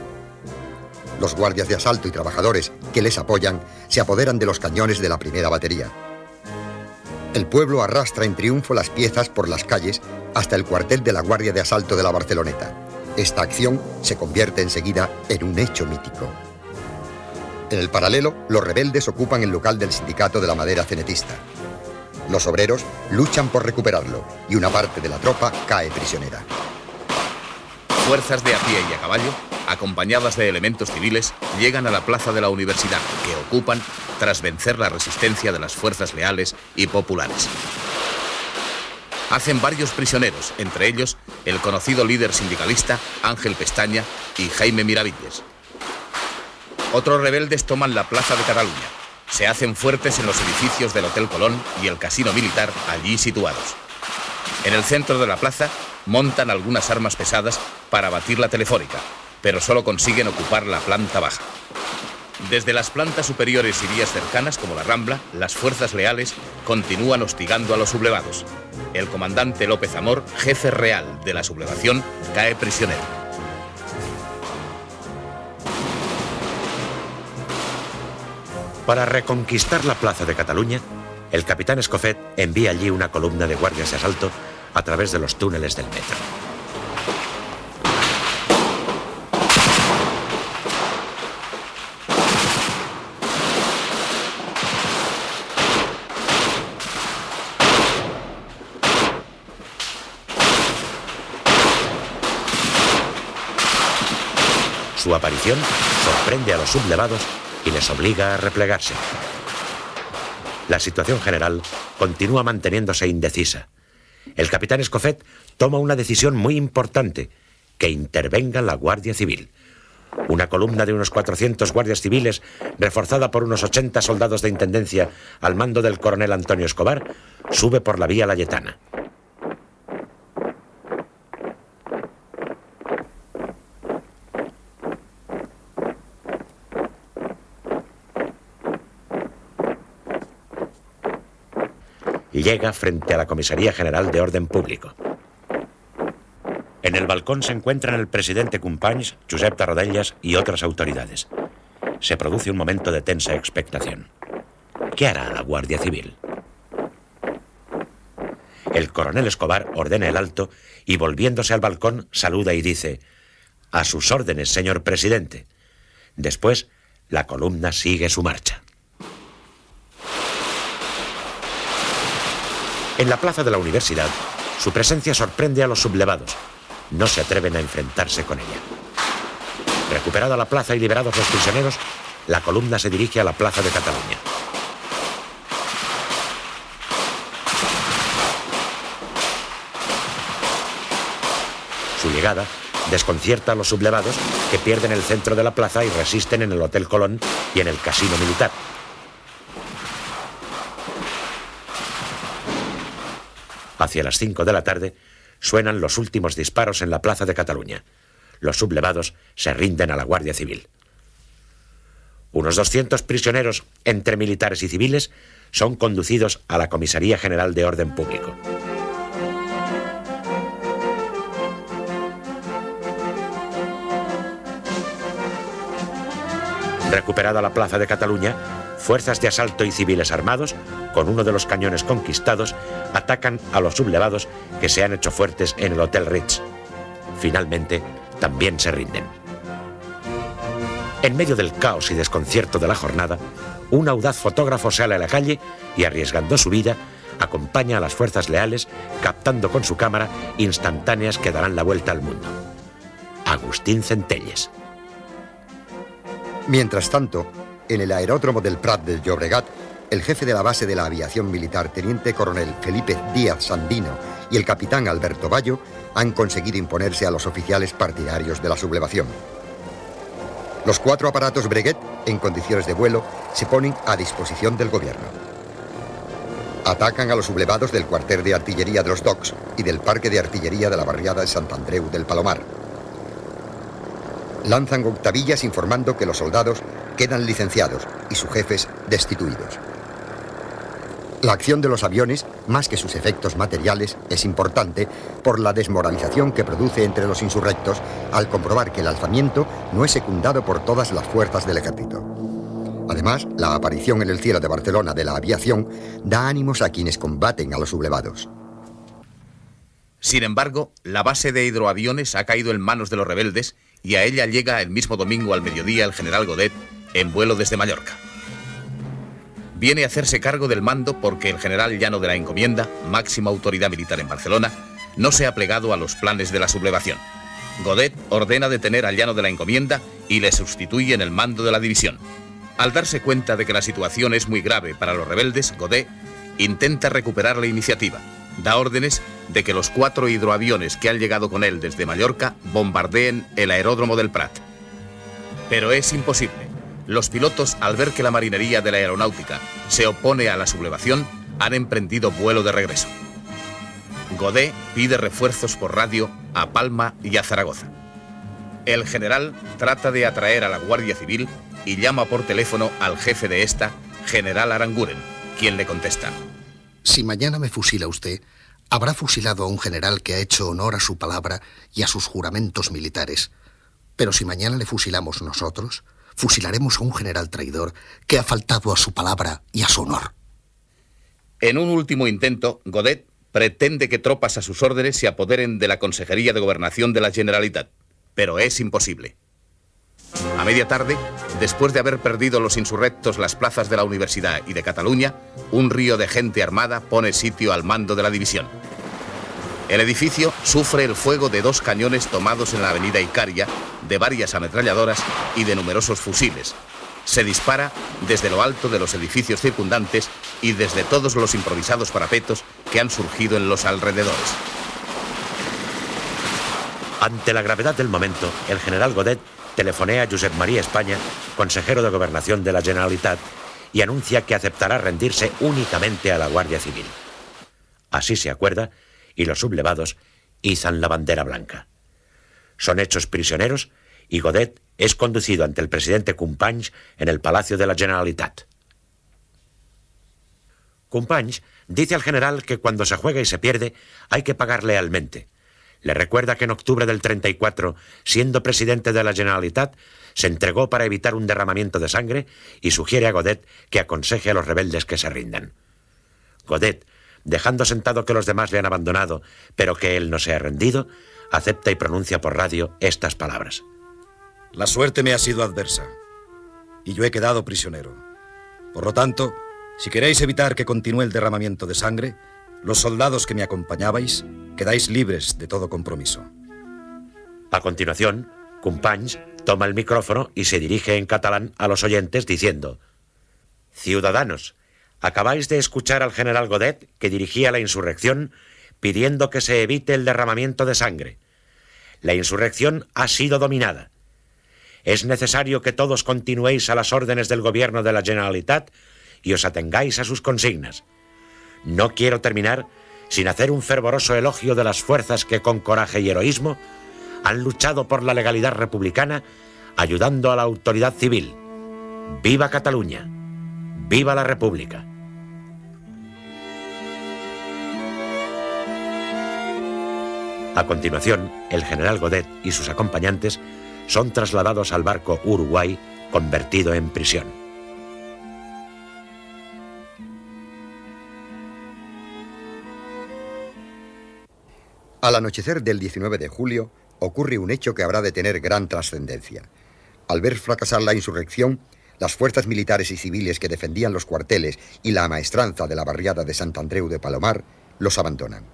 Los guardias de asalto y trabajadores que les apoyan se apoderan de los cañones de la primera batería. El pueblo arrastra en triunfo las piezas por las calles hasta el cuartel de la Guardia de Asalto de la Barceloneta. Esta acción se convierte enseguida en un hecho mítico. En el paralelo, los rebeldes ocupan el local del sindicato de la madera cenetista. Los obreros luchan por recuperarlo y una parte de la tropa cae prisionera. Fuerzas de a pie y a caballo, acompañadas de elementos civiles, llegan a la plaza de la Universidad, que ocupan tras vencer la resistencia de las fuerzas leales y populares. Hacen varios prisioneros, entre ellos el conocido líder sindicalista Ángel Pestaña y Jaime Miravilles. Otros rebeldes toman la plaza de Cataluña. Se hacen fuertes en los edificios del Hotel Colón y el casino militar allí situados. En el centro de la plaza montan algunas armas pesadas para batir la telefónica, pero solo consiguen ocupar la planta baja. Desde las plantas superiores y vías cercanas, como la Rambla, las fuerzas leales continúan hostigando a los sublevados. El comandante López Amor, jefe real de la sublevación, cae prisionero. Para reconquistar la plaza de Cataluña, el capitán Escofet envía allí una columna de guardias de asalto a través de los túneles del metro. Su aparición sorprende a los sublevados y les obliga a replegarse. La situación general continúa manteniéndose indecisa. El capitán Escofet toma una decisión muy importante: que intervenga la Guardia Civil. Una columna de unos 400 guardias civiles, reforzada por unos 80 soldados de intendencia al mando del coronel Antonio Escobar, sube por la vía Layetana. Llega frente a la Comisaría General de Orden Público. En el balcón se encuentran el presidente Companys, Josep Tarradellas y otras autoridades. Se produce un momento de tensa expectación. ¿Qué hará la Guardia Civil? El coronel Escobar ordena el alto y, volviéndose al balcón, saluda y dice: «A sus órdenes, señor presidente». Después, la columna sigue su marcha. En la plaza de la Universidad, su presencia sorprende a los sublevados. No se atreven a enfrentarse con ella. Recuperada la plaza y liberados los prisioneros, la columna se dirige a la plaza de Cataluña. Su llegada desconcierta a los sublevados, que pierden el centro de la plaza y resisten en el Hotel Colón y en el casino militar. Hacia las 5 de la tarde suenan los últimos disparos en la plaza de Cataluña. Los sublevados se rinden a la Guardia Civil. Unos 200 prisioneros, entre militares y civiles, son conducidos a la Comisaría General de Orden Público. Recuperada la plaza de Cataluña, fuerzas de asalto y civiles armados, con uno de los cañones conquistados, atacan a los sublevados que se han hecho fuertes en el Hotel Ritz. Finalmente, también se rinden. En medio del caos y desconcierto de la jornada, un audaz fotógrafo sale a la calle y, arriesgando su vida, acompaña a las fuerzas leales, captando con su cámara instantáneas que darán la vuelta al mundo. Agustín Centelles. Mientras tanto, en el aeródromo del Prat del Llobregat, el jefe de la base de la aviación militar, teniente coronel Felipe Díaz Sandino, y el capitán Alberto Bayo han conseguido imponerse a los oficiales partidarios de la sublevación. Los 4 aparatos Breguet, en condiciones de vuelo, se ponen a disposición del gobierno. Atacan a los sublevados del cuartel de artillería de los Docks y del parque de artillería de la barriada de Sant Andreu del Palomar. Lanzan octavillas informando que los soldados quedan licenciados y sus jefes destituidos. La acción de los aviones, más que sus efectos materiales, es importante por la desmoralización que produce entre los insurrectos al comprobar que el alzamiento no es secundado por todas las fuerzas del ejército. Además, la aparición en el cielo de Barcelona de la aviación da ánimos a quienes combaten a los sublevados. Sin embargo, la base de hidroaviones ha caído en manos de los rebeldes y a ella llega el mismo domingo al mediodía el general Godet en vuelo desde Mallorca. Viene a hacerse cargo del mando porque el general Llano de la Encomienda, máxima autoridad militar en Barcelona, no se ha plegado a los planes de la sublevación. Godet ordena detener a Llano de la Encomienda y le sustituye en el mando de la división. Al darse cuenta de que la situación es muy grave para los rebeldes, Godet intenta recuperar la iniciativa. Da órdenes de que los 4 hidroaviones que han llegado con él desde Mallorca bombardeen el aeródromo del Prat. Pero es imposible. Los pilotos, al ver que la marinería de la aeronáutica se opone a la sublevación, han emprendido vuelo de regreso. Godet pide refuerzos por radio a Palma y a Zaragoza. El general trata de atraer a la Guardia Civil y llama por teléfono al jefe de esta, general Aranguren, quien le contesta: si mañana me fusila usted, habrá fusilado a un general que ha hecho honor a su palabra y a sus juramentos militares. Pero si mañana le fusilamos nosotros, fusilaremos a un general traidor que ha faltado a su palabra y a su honor. En un último intento, Godet pretende que tropas a sus órdenes se apoderen de la Consejería de Gobernación de la Generalitat, pero es imposible. A media tarde, después de haber perdido los insurrectos las plazas de la Universidad y de Cataluña, un río de gente armada pone sitio al mando de la división. El edificio sufre el fuego de 2 cañones tomados en la avenida Icaria, de varias ametralladoras y de numerosos fusiles. Se dispara desde lo alto de los edificios circundantes y desde todos los improvisados parapetos que han surgido en los alrededores. Ante la gravedad del momento, el general Godet telefonea a Josep María España, consejero de Gobernación de la Generalitat, y anuncia que aceptará rendirse únicamente a la Guardia Civil. Así se acuerda, y los sublevados izan la bandera blanca. Son hechos prisioneros y Godet es conducido ante el presidente Companys en el Palacio de la Generalitat. Companys dice al general que cuando se juega y se pierde hay que pagar lealmente. Le recuerda que en octubre del 34, siendo presidente de la Generalitat, se entregó para evitar un derramamiento de sangre y sugiere a Godet que aconseje a los rebeldes que se rindan. Godet, dejando sentado que los demás le han abandonado, pero que él no se ha rendido, acepta y pronuncia por radio estas palabras. La suerte me ha sido adversa y yo he quedado prisionero. Por lo tanto, si queréis evitar que continúe el derramamiento de sangre, los soldados que me acompañabais quedáis libres de todo compromiso. A continuación, Companys toma el micrófono y se dirige en catalán a los oyentes diciendo: Ciudadanos, acabáis de escuchar al general Godet, que dirigía la insurrección, pidiendo que se evite el derramamiento de sangre. La insurrección ha sido dominada. Es necesario que todos continuéis a las órdenes del gobierno de la Generalitat y os atengáis a sus consignas. No quiero terminar sin hacer un fervoroso elogio de las fuerzas que con coraje y heroísmo han luchado por la legalidad republicana, ayudando a la autoridad civil. ¡Viva Cataluña! ¡Viva la República! A continuación, el general Godet y sus acompañantes son trasladados al barco Uruguay, convertido en prisión. Al anochecer del 19 de julio ocurre un hecho que habrá de tener gran trascendencia. Al ver fracasar la insurrección, las fuerzas militares y civiles que defendían los cuarteles y la amaestranza de la barriada de Sant Andreu de Palomar los abandonan.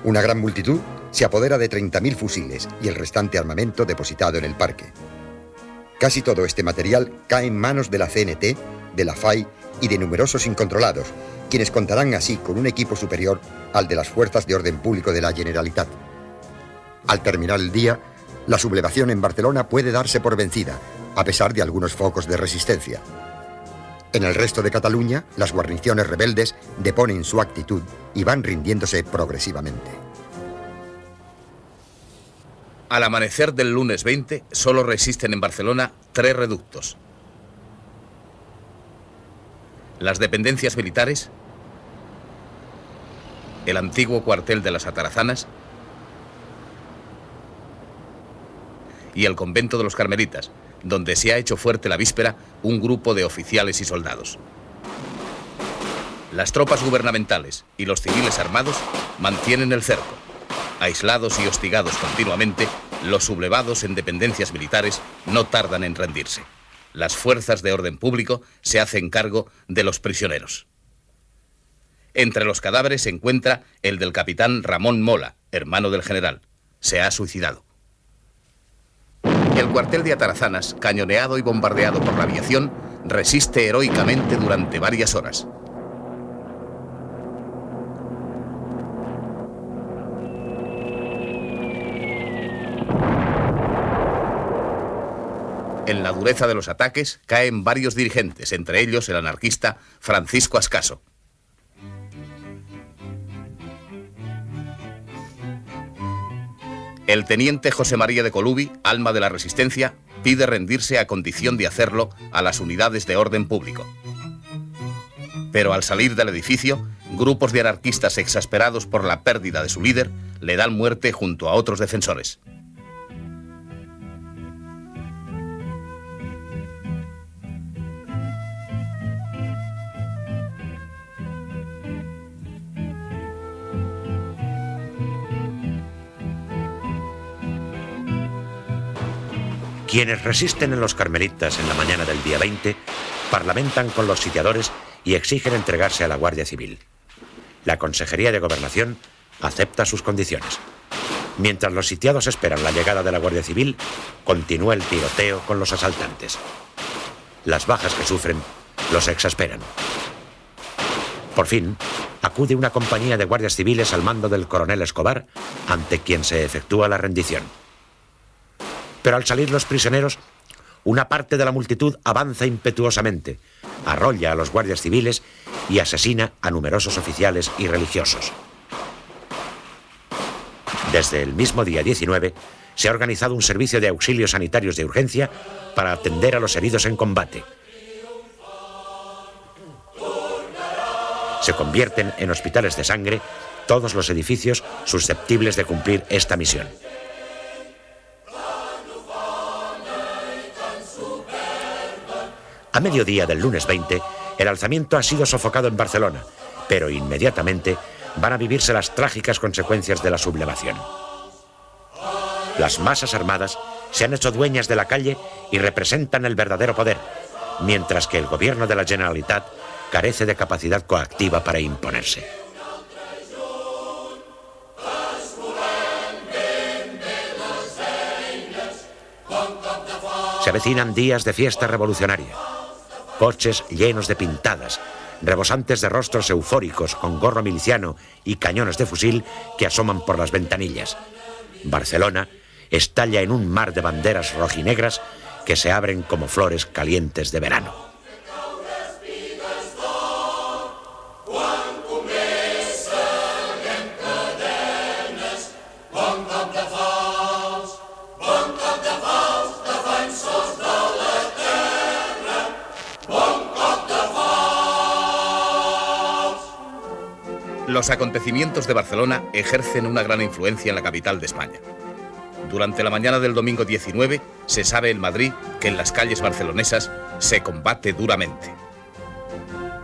Una gran multitud se apodera de 30.000 fusiles y el restante armamento depositado en el parque. Casi todo este material cae en manos de la CNT, de la FAI y de numerosos incontrolados, quienes contarán así con un equipo superior al de las fuerzas de orden público de la Generalitat. Al terminar el día, la sublevación en Barcelona puede darse por vencida, a pesar de algunos focos de resistencia. En el resto de Cataluña, las guarniciones rebeldes deponen su actitud y van rindiéndose progresivamente. Al amanecer del lunes 20, solo resisten en Barcelona 3 reductos. Las dependencias militares, el antiguo cuartel de las Atarazanas y el convento de los Carmelitas, donde se ha hecho fuerte la víspera un grupo de oficiales y soldados. Las tropas gubernamentales y los civiles armados mantienen el cerco. Aislados y hostigados continuamente, los sublevados en dependencias militares no tardan en rendirse. Las fuerzas de orden público se hacen cargo de los prisioneros. Entre los cadáveres se encuentra el del capitán Ramón Mola, hermano del general. Se ha suicidado. El cuartel de Atarazanas, cañoneado y bombardeado por la aviación, resiste heroicamente durante varias horas. En la dureza de los ataques caen varios dirigentes, entre ellos el anarquista Francisco Ascaso. El teniente José María de Colubi, alma de la resistencia, pide rendirse a condición de hacerlo a las unidades de orden público. Pero al salir del edificio, grupos de anarquistas exasperados por la pérdida de su líder le dan muerte junto a otros defensores. Quienes resisten en los Carmelitas en la mañana del día 20 parlamentan con los sitiadores y exigen entregarse a la Guardia Civil. La Consejería de Gobernación acepta sus condiciones. Mientras los sitiados esperan la llegada de la Guardia Civil, continúa el tiroteo con los asaltantes. Las bajas que sufren los exasperan. Por fin, acude una compañía de guardias civiles al mando del coronel Escobar, ante quien se efectúa la rendición. Pero al salir los prisioneros, una parte de la multitud avanza impetuosamente, arrolla a los guardias civiles y asesina a numerosos oficiales y religiosos. Desde el mismo día 19, se ha organizado un servicio de auxilios sanitarios de urgencia para atender a los heridos en combate. Se convierten en hospitales de sangre todos los edificios susceptibles de cumplir esta misión. A mediodía del lunes 20, el alzamiento ha sido sofocado en Barcelona, pero inmediatamente van a vivirse las trágicas consecuencias de la sublevación. Las masas armadas se han hecho dueñas de la calle y representan el verdadero poder, mientras que el gobierno de la Generalitat carece de capacidad coactiva para imponerse. Se avecinan días de fiesta revolucionaria. Coches llenos de pintadas, rebosantes de rostros eufóricos con gorro miliciano y cañones de fusil que asoman por las ventanillas. Barcelona estalla en un mar de banderas rojinegras que se abren como flores calientes de verano. Los acontecimientos de Barcelona ejercen una gran influencia en la capital de España. Durante la mañana del domingo 19 se sabe en Madrid que en las calles barcelonesas se combate duramente.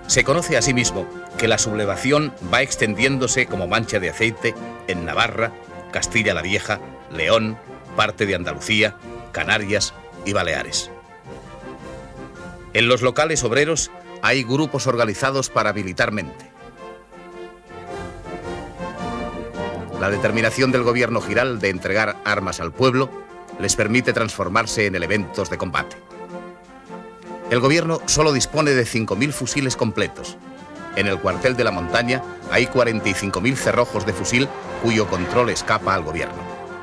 Se conoce asimismo que la sublevación va extendiéndose como mancha de aceite en Navarra, Castilla la Vieja, León, parte de Andalucía, Canarias y Baleares. En los locales obreros hay grupos organizados paramilitarmente. La determinación del gobierno Giral de entregar armas al pueblo les permite transformarse en elementos de combate. El gobierno solo dispone de 5.000 fusiles completos. En el cuartel de la montaña hay 45.000 cerrojos de fusil cuyo control escapa al gobierno.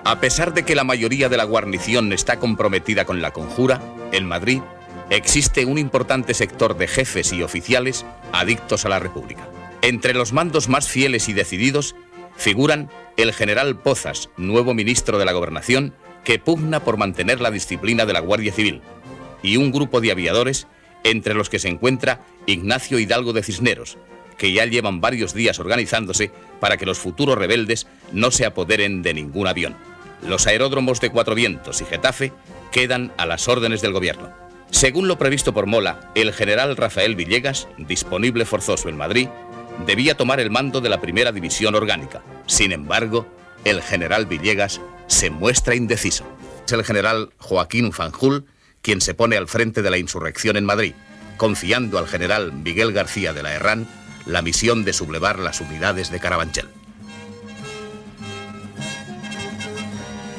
A pesar de que la mayoría de la guarnición está comprometida con la conjura, en Madrid existe un importante sector de jefes y oficiales adictos a la República. Entre los mandos más fieles y decididos figuran el general Pozas, nuevo ministro de la Gobernación, que pugna por mantener la disciplina de la Guardia Civil, y un grupo de aviadores, entre los que se encuentra Ignacio Hidalgo de Cisneros, que ya llevan varios días organizándose para que los futuros rebeldes no se apoderen de ningún avión. Los aeródromos de Cuatro Vientos y Getafe quedan a las órdenes del gobierno. Según lo previsto por Mola, el general Rafael Villegas, disponible forzoso en Madrid, debía tomar el mando de la primera división orgánica. Sin embargo, el general Villegas se muestra indeciso. Es el general Joaquín Fanjul quien se pone al frente de la insurrección en Madrid, confiando al general Miguel García de la Herrán la misión de sublevar las unidades de Carabanchel.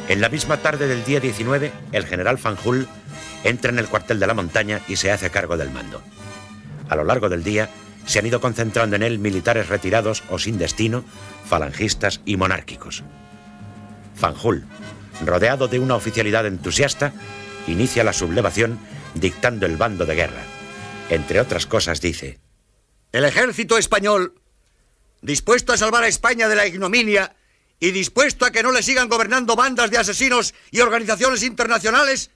En la misma tarde del día 19, el general Fanjul entra en el cuartel de la montaña y se hace cargo del mando. A lo largo del día se han ido concentrando en él militares retirados o sin destino, falangistas y monárquicos. Fanjul, rodeado de una oficialidad entusiasta, inicia la sublevación dictando el bando de guerra. Entre otras cosas dice: el ejército español, dispuesto a salvar a España de la ignominia y dispuesto a que no le sigan gobernando bandas de asesinos y organizaciones internacionales,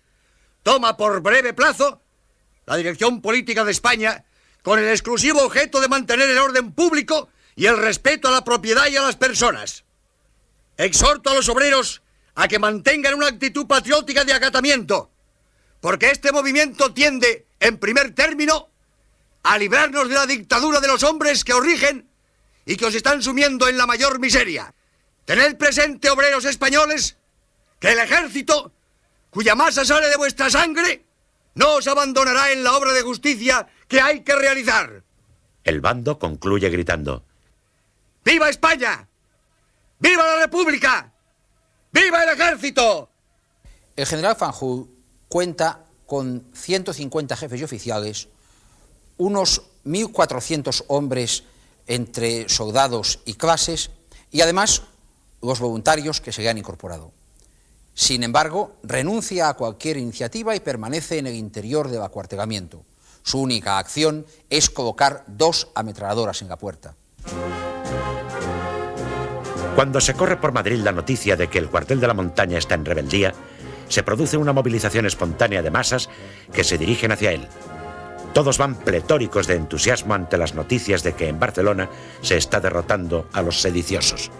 toma por breve plazo la dirección política de España con el exclusivo objeto de mantener el orden público y el respeto a la propiedad y a las personas. Exhorto a los obreros a que mantengan una actitud patriótica de acatamiento, porque este movimiento tiende, en primer término, a librarnos de la dictadura de los hombres que os rigen y que os están sumiendo en la mayor miseria. Tened presente, obreros españoles, que el ejército, cuya masa sale de vuestra sangre, no os abandonará en la obra de justicia que hay que realizar. El bando concluye gritando: ¡Viva España! ¡Viva la República! ¡Viva el ejército! El general Fanjul cuenta con 150 jefes y oficiales, unos 1.400 hombres entre soldados y clases, y además los voluntarios que se le han incorporado. Sin embargo, renuncia a cualquier iniciativa y permanece en el interior del acuartelamiento. Su única acción es colocar 2 ametralladoras en la puerta. Cuando se corre por Madrid la noticia de que el cuartel de la montaña está en rebeldía, se produce una movilización espontánea de masas que se dirigen hacia él. Todos van pletóricos de entusiasmo ante las noticias de que en Barcelona se está derrotando a los sediciosos.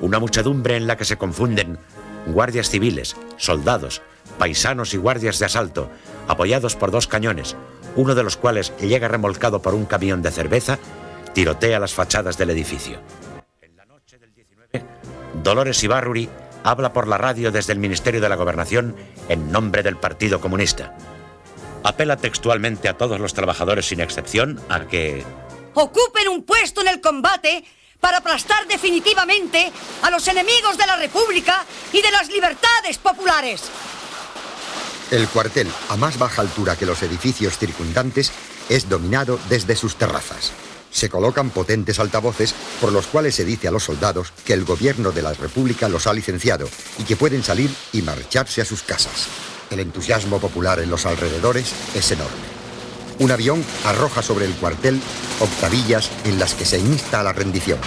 Una muchedumbre en la que se confunden guardias civiles, soldados, paisanos y guardias de asalto, apoyados por 2 cañones, uno de los cuales llega remolcado por un camión de cerveza, tirotea las fachadas del edificio. En la noche del 19, Dolores Ibárruri habla por la radio desde el Ministerio de la Gobernación en nombre del Partido Comunista. Apela textualmente a todos los trabajadores sin excepción a que ocupen un puesto en el combate para aplastar definitivamente a los enemigos de la República y de las libertades populares. El cuartel, a más baja altura que los edificios circundantes, es dominado desde sus terrazas. Se colocan potentes altavoces por los cuales se dice a los soldados que el gobierno de la República los ha licenciado y que pueden salir y marcharse a sus casas. El entusiasmo popular en los alrededores es enorme. Un avión arroja sobre el cuartel octavillas en las que se insta a la rendición.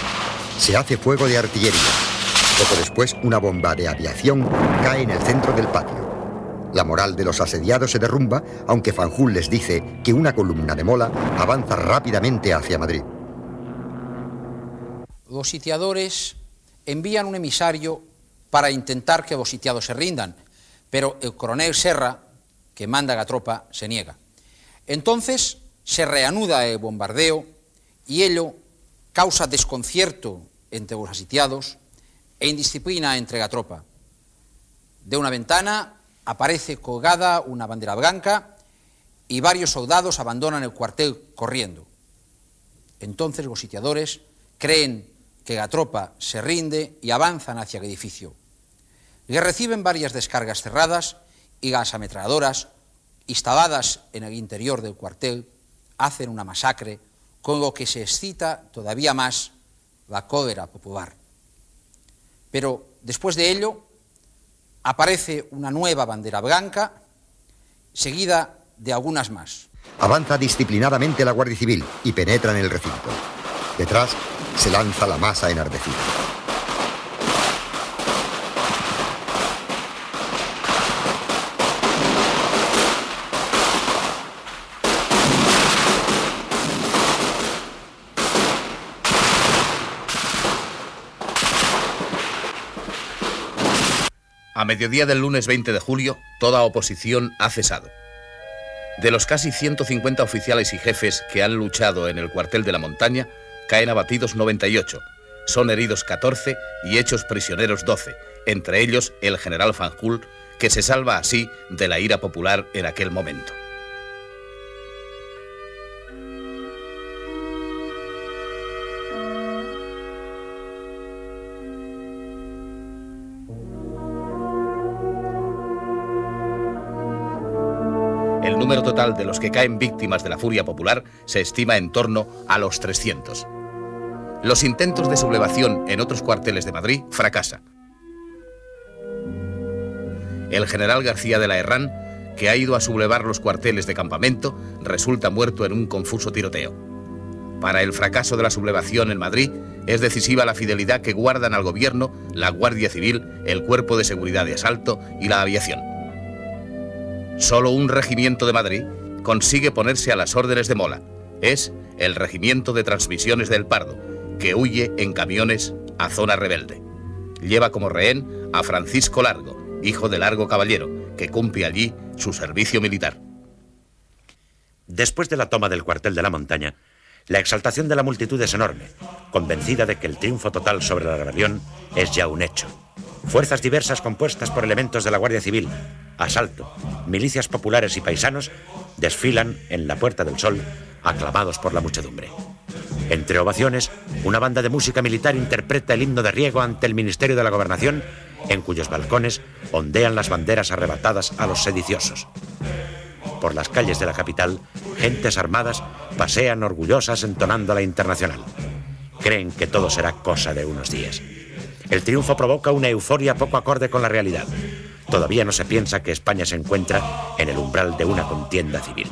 Se hace fuego de artillería. Poco después, una bomba de aviación cae en el centro del patio. La moral de los asediados se derrumba, aunque Fanjul les dice que una columna de Mola avanza rápidamente hacia Madrid. Los sitiadores envían un emisario para intentar que los sitiados se rindan, pero el coronel Serra, que manda a la tropa, se niega. Entonces se reanuda el bombardeo y ello causa desconcierto entre los asitiados e indisciplina entre la tropa. De una ventana aparece colgada una bandera blanca y varios soldados abandonan el cuartel corriendo. Entonces los sitiadores creen que la tropa se rinde y avanzan hacia el edificio. Le reciben varias descargas cerradas y las ametralladoras, instaladas en el interior del cuartel, hacen una masacre, con lo que se excita todavía más la cólera popular. Pero después de ello aparece una nueva bandera blanca, seguida de algunas más. Avanza disciplinadamente la Guardia Civil y penetra en el recinto. Detrás se lanza la masa enardecida. A mediodía del lunes 20 de julio, toda oposición ha cesado. De los casi 150 oficiales y jefes que han luchado en el cuartel de la Montaña, caen abatidos 98, son heridos 14 y hechos prisioneros 12, entre ellos el general Fanjul, que se salva así de la ira popular en aquel momento. El número total de los que caen víctimas de la furia popular se estima en torno a los 300. Los intentos de sublevación en otros cuarteles de Madrid fracasan. El general García de la Herrán, que ha ido a sublevar los cuarteles de campamento, resulta muerto en un confuso tiroteo. Para el fracaso de la sublevación en Madrid es decisiva la fidelidad que guardan al gobierno la Guardia Civil, el Cuerpo de Seguridad de Asalto y la aviación. Solo un regimiento de Madrid consigue ponerse a las órdenes de Mola. Es el Regimiento de Transmisiones del Pardo, que huye en camiones a zona rebelde. Lleva como rehén a Francisco Largo, hijo de Largo Caballero, que cumple allí su servicio militar. Después de la toma del cuartel de la Montaña, la exaltación de la multitud es enorme, convencida de que el triunfo total sobre la rebelión es ya un hecho. Fuerzas diversas compuestas por elementos de la Guardia Civil, asalto, milicias populares y paisanos desfilan en la Puerta del Sol, aclamados por la muchedumbre. Entre ovaciones, una banda de música militar interpreta el himno de Riego ante el Ministerio de la Gobernación, en cuyos balcones ondean las banderas arrebatadas a los sediciosos. Por las calles de la capital, gentes armadas pasean orgullosas entonando la Internacional. Creen que todo será cosa de unos días. El triunfo provoca una euforia poco acorde con la realidad. Todavía no se piensa que España se encuentra en el umbral de una contienda civil.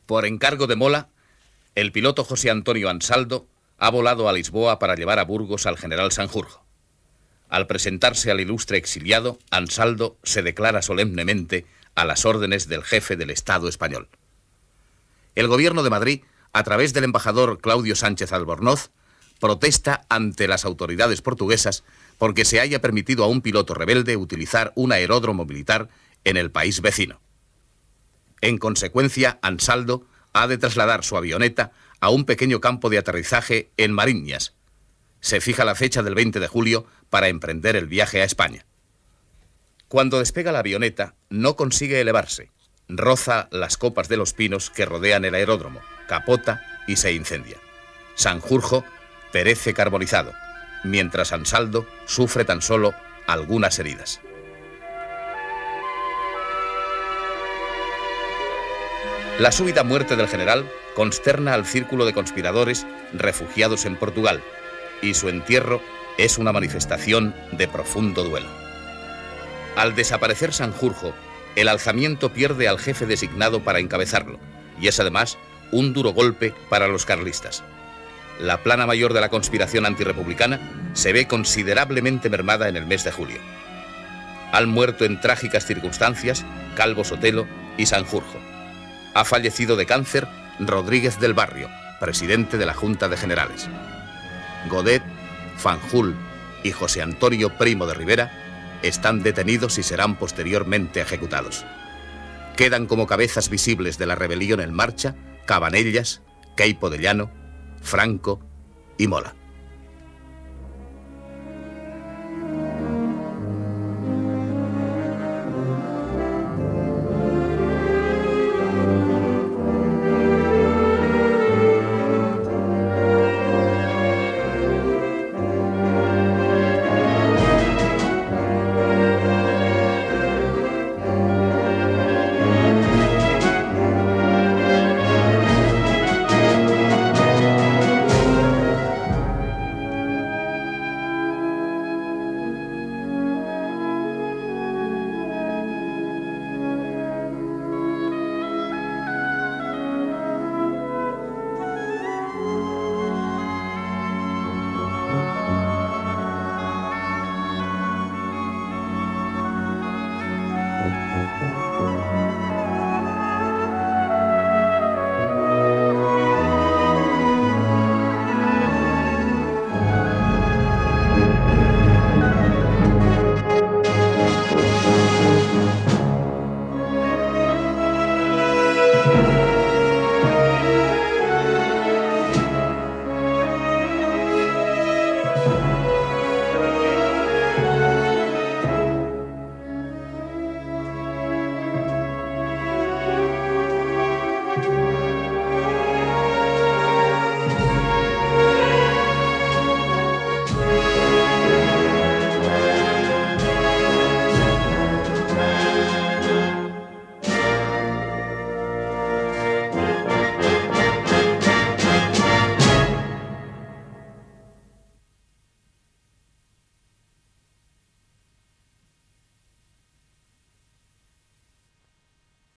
Por encargo de Mola, el piloto José Antonio Ansaldo ha volado a Lisboa para llevar a Burgos al general Sanjurjo. Al presentarse al ilustre exiliado, Ansaldo se declara solemnemente a las órdenes del jefe del Estado español. El gobierno de Madrid, a través del embajador Claudio Sánchez Albornoz, protesta ante las autoridades portuguesas porque se haya permitido a un piloto rebelde utilizar un aeródromo militar en el país vecino. En consecuencia, Ansaldo ha de trasladar su avioneta a un pequeño campo de aterrizaje en Mariñas. Se fija la fecha del 20 de julio para emprender el viaje a España. Cuando despega la avioneta, no consigue elevarse. Roza las copas de los pinos que rodean el aeródromo, capota y se incendia. Sanjurjo perece carbonizado, mientras Ansaldo sufre tan solo algunas heridas. La súbita muerte del general consterna al círculo de conspiradores refugiados en Portugal, y su entierro es una manifestación de profundo duelo. Al desaparecer Sanjurjo, el alzamiento pierde al jefe designado para encabezarlo, y es además un duro golpe para los carlistas. La plana mayor de la conspiración antirrepublicana se ve considerablemente mermada en el mes de julio. Han muerto en trágicas circunstancias Calvo Sotelo y Sanjurjo. Ha fallecido de cáncer Rodríguez del Barrio, presidente de la Junta de Generales. Godet, Fanjul y José Antonio Primo de Rivera están detenidos y serán posteriormente ejecutados. Quedan como cabezas visibles de la rebelión en marcha Cabanellas, Queipo de Llano, Franco y Mola.